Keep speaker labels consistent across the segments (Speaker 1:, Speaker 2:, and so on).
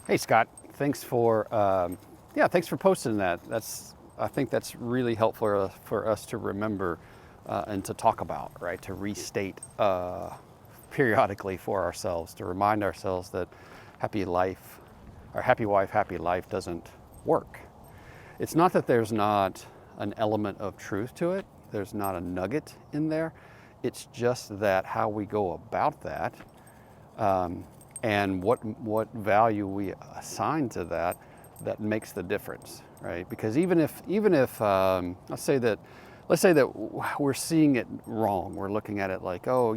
Speaker 1: Hey Scott, thanks for posting that. I think that's really helpful for us to remember and to talk about, right? To restate periodically for ourselves, to remind ourselves that happy life, or happy wife, happy life doesn't work. It's not that there's not an element of truth to it. There's not a nugget in there. It's just that how we go about that um, and what value we assign to that makes the difference, right? Because even if let's say that we're seeing it wrong. We're looking at it like, oh,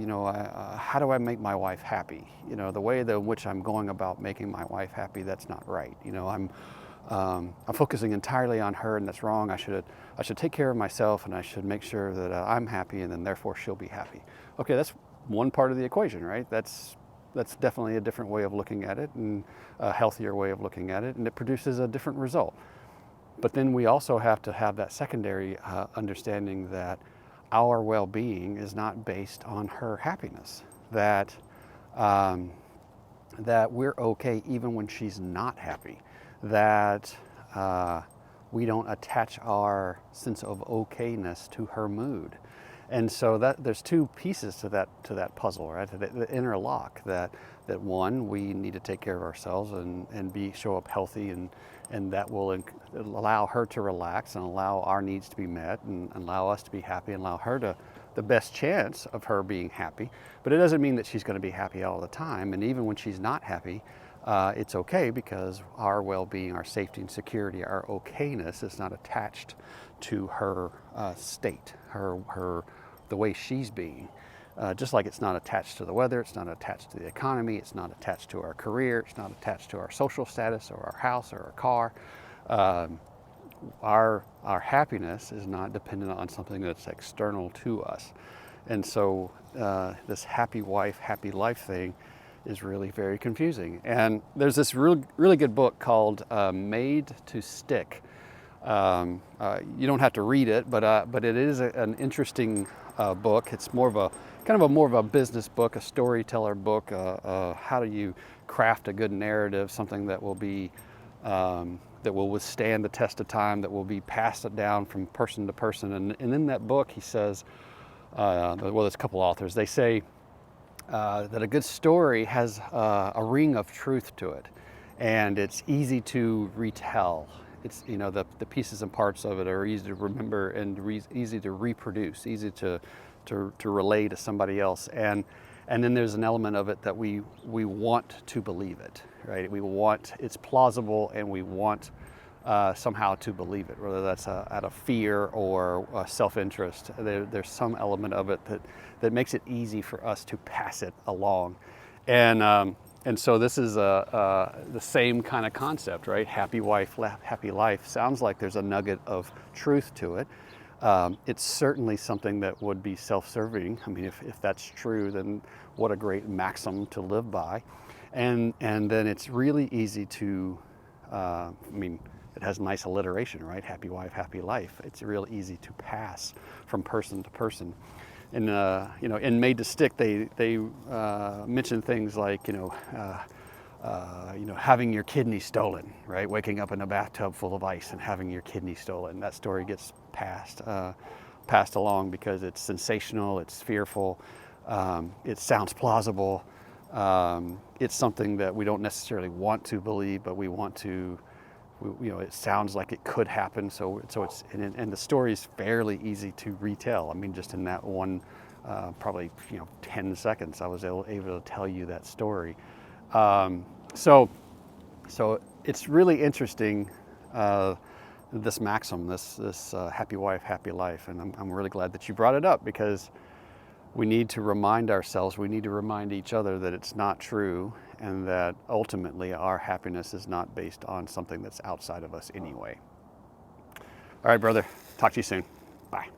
Speaker 1: how do I make my wife happy? The way in which I'm going about making my wife happy, that's not right. I'm focusing entirely on her, and that's wrong. I should take care of myself, and I should make sure that I'm happy, and then therefore she'll be happy. Okay, that's one part of the equation, right? That's definitely a different way of looking at it, and a healthier way of looking at it, and it produces a different result. But then we also have to have that secondary understanding that our well-being is not based on her happiness. Um, that we're okay even when she's not happy. That we don't attach our sense of okayness to her mood. And so that there's two pieces to that puzzle, right? That interlock. That one, we need to take care of ourselves and show up healthy, and that will allow her to relax and allow our needs to be met and allow us to be happy and allow her to the best chance of her being happy. But it doesn't mean that she's going to be happy all the time. And even when she's not happy, it's okay, because our well-being, our safety and security, our okayness is not attached to her state, the way she's being. Just like it's not attached to the weather, it's not attached to the economy, it's not attached to our career, it's not attached to our social status or our house or our car. Um, our happiness is not dependent on something that's external to us. And so this happy wife, happy life thing is really very confusing. And there's this really good book called Made to Stick. You don't have to read it, but it is an interesting book. It's more of a business book, a storyteller book. How do you craft a good narrative, something that will withstand the test of time, that will be passed down from person to person. And in that book, he says, there's a couple authors. They say that a good story has a ring of truth to it, and it's easy to retell. It's the pieces and parts of it are easy to remember and easy to reproduce, easy to relay to somebody else, and then there's an element of it that we want to believe it, right? It's plausible, and we want somehow to believe it, whether that's out of fear or self-interest. There's some element of it that makes it easy for us to pass it along, and so this is the same kind of concept, right? Happy wife, happy life sounds like there's a nugget of truth to it. It's certainly something that would be self-serving. I mean, if that's true, then what a great maxim to live by. And then it's really easy to, it has nice alliteration, right? Happy wife, happy life. It's real easy to pass from person to person. And in Made to Stick, they mention things like having your kidney stolen, right? Waking up in a bathtub full of ice and having your kidney stolen. That story gets passed along because it's sensational, it's fearful, it sounds plausible. It's something that we don't necessarily want to believe, but we want to. It sounds like it could happen. So it's and the story is fairly easy to retell. I mean, just in that one, probably 10 seconds, I was able to tell you that story. So it's really interesting, this maxim, this happy wife, happy life, and I'm really glad that you brought it up, because we need to remind ourselves, we need to remind each other that it's not true, and that ultimately our happiness is not based on something that's outside of us anyway. All right, brother. Talk to you soon. Bye.